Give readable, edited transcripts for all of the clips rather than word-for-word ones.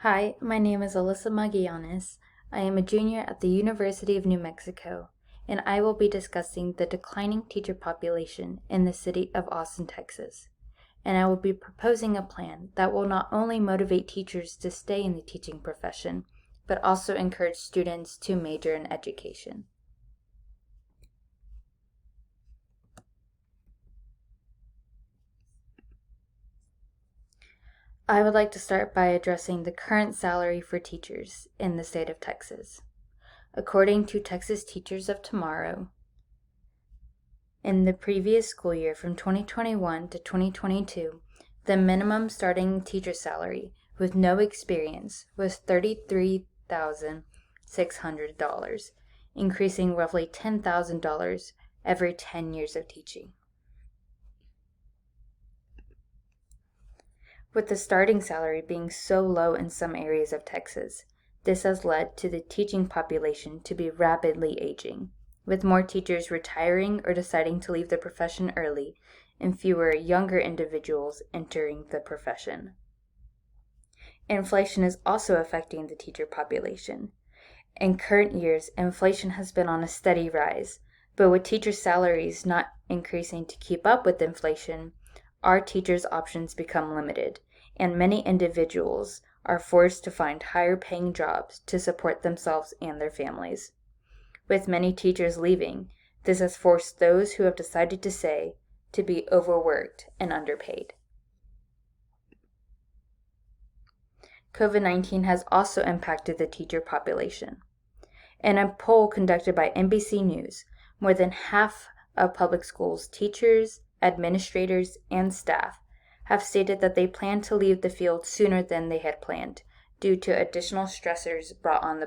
Hi, my name is Alyssa Magallanes. I am a junior at the University of New Mexico, and I will be discussing the declining teacher population in the city of Austin, Texas. And I will be proposing a plan that will not only motivate teachers to stay in the teaching profession, but also encourage students to major in education. I would like to start by addressing the current salary for teachers in the state of Texas. According to Texas Teachers of Tomorrow, in the previous school year from 2021 to 2022, the minimum starting teacher salary with no experience was $33,600, increasing roughly $10,000 every 10 years of teaching. With the starting salary being so low in some areas of Texas, this has led to the teaching population to be rapidly aging, with more teachers retiring or deciding to leave the profession early and fewer younger individuals entering the profession. Inflation is also affecting the teacher population. In current years, inflation has been on a steady rise, but with teacher salaries not increasing to keep up with inflation, our teachers' options become limited, and many individuals are forced to find higher paying jobs to support themselves and their families. With many teachers leaving, this has forced those who have decided to stay to be overworked and underpaid. COVID-19 has also impacted the teacher population. In a poll conducted by NBC News, more than half of public schools teachers, administrators, and staff have stated that they plan to leave the field sooner than they had planned due to additional stressors brought on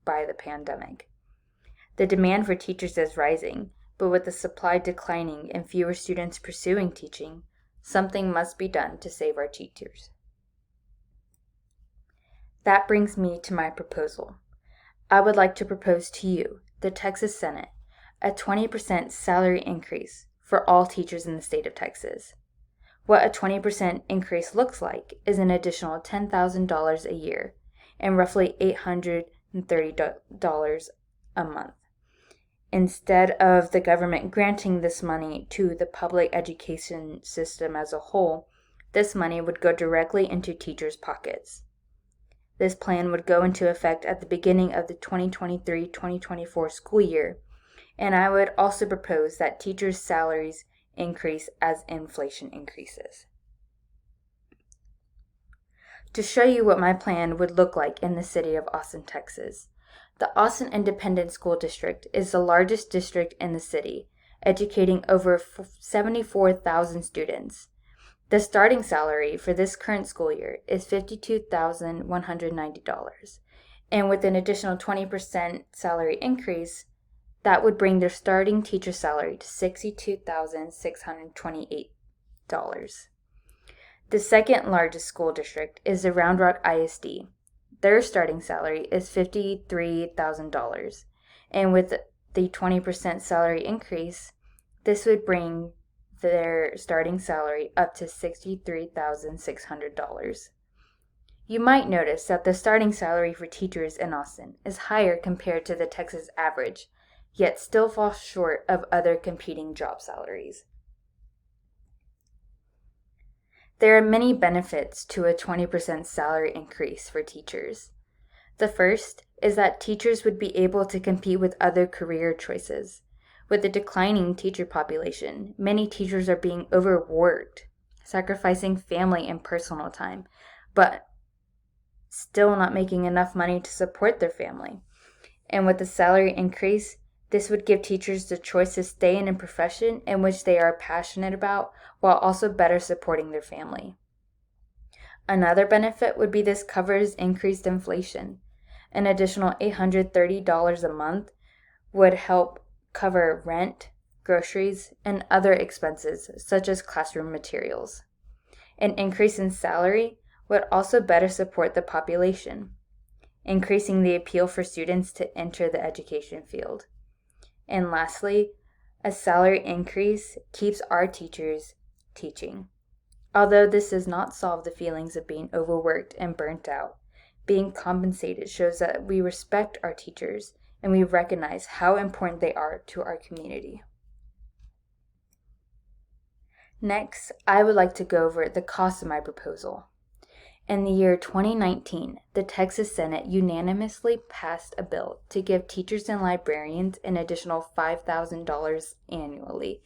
by the pandemic. The demand for teachers is rising, but with the supply declining and fewer students pursuing teaching, something must be done to save our teachers. That brings me to my proposal. I would like to propose to you, the Texas Senate, a 20% salary increase for all teachers in the state of Texas. What a 20% increase looks like is an additional $10,000 a year and roughly $830 a month. Instead of the government granting this money to the public education system as a whole, this money would go directly into teachers' pockets. This plan would go into effect at the beginning of the 2023-2024 school year, and I would also propose that teachers' salaries increase as inflation increases. To show you what my plan would look like in the city of Austin, Texas, the Austin Independent School District is the largest district in the city, educating over 74,000 students. The starting salary for this current school year is $52,190, and with an additional 20% salary increase, that would bring their starting teacher salary to $62,628. The second largest school district is the Round Rock ISD. Their starting salary is $53,000, and with the 20% salary increase, this would bring their starting salary up to $63,600. You might notice that the starting salary for teachers in Austin is higher compared to the Texas average, yet still falls short of other competing job salaries. There are many benefits to a 20% salary increase for teachers. The first is that teachers would be able to compete with other career choices. With the declining teacher population, many teachers are being overworked, sacrificing family and personal time, but still not making enough money to support their family. And with the salary increase, this would give teachers the choice to stay in a profession in which they are passionate about while also better supporting their family. Another benefit would be this covers increased inflation. An additional $830 a month would help cover rent, groceries, and other expenses such as classroom materials. An increase in salary would also better support the population, increasing the appeal for students to enter the education field. And lastly, a salary increase keeps our teachers teaching. Although this does not solve the feelings of being overworked and burnt out, Being compensated shows that we respect our teachers and we recognize how important they are to our community. Next, I would like to go over the cost of my proposal. In the year 2019, the Texas Senate unanimously passed a bill to give teachers and librarians an additional $5,000 annually,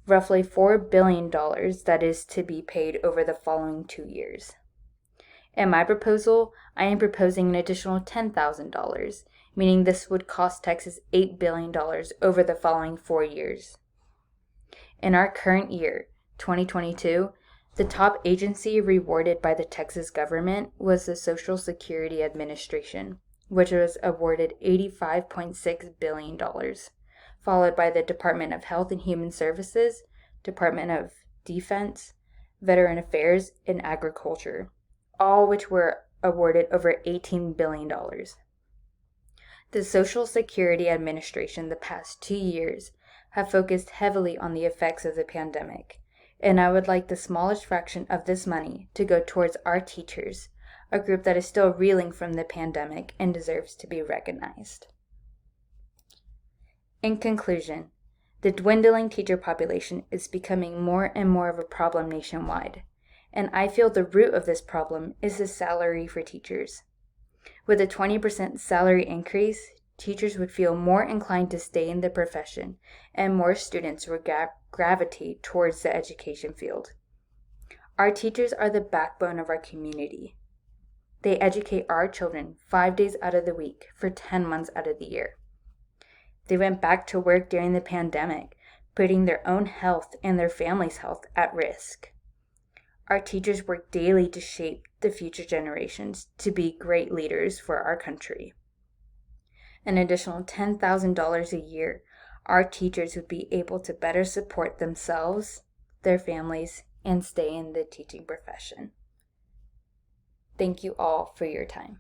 roughly $4 billion that is to be paid over the following 2 years. In my proposal, I am proposing an additional $10,000, meaning this would cost Texas $8 billion over the following 4 years. In our current year, 2022, the top agency rewarded by the Texas government was the Social Security Administration, which was awarded $85.6 billion, followed by the Department of Health and Human Services, Department of Defense, Veteran Affairs, and Agriculture, all which were awarded over $18 billion. The Social Security Administration the past 2 years have focused heavily on the effects of the pandemic, and I would like the smallest fraction of this money to go towards our teachers, a group that is still reeling from the pandemic and deserves to be recognized. In conclusion, the dwindling teacher population is becoming more and more of a problem nationwide, and I feel the root of this problem is the salary for teachers. With a 20% salary increase, teachers would feel more inclined to stay in the profession, and more students would gravitate towards the education field. Our teachers are the backbone of our community. They educate our children 5 days out of the week for 10 months out of the year. They went back to work during the pandemic, putting their own health and their family's health at risk. Our teachers work daily to shape the future generations to be great leaders for our country. An additional $10,000 a year, our teachers would be able to better support themselves, their families, and stay in the teaching profession. Thank you all for your time.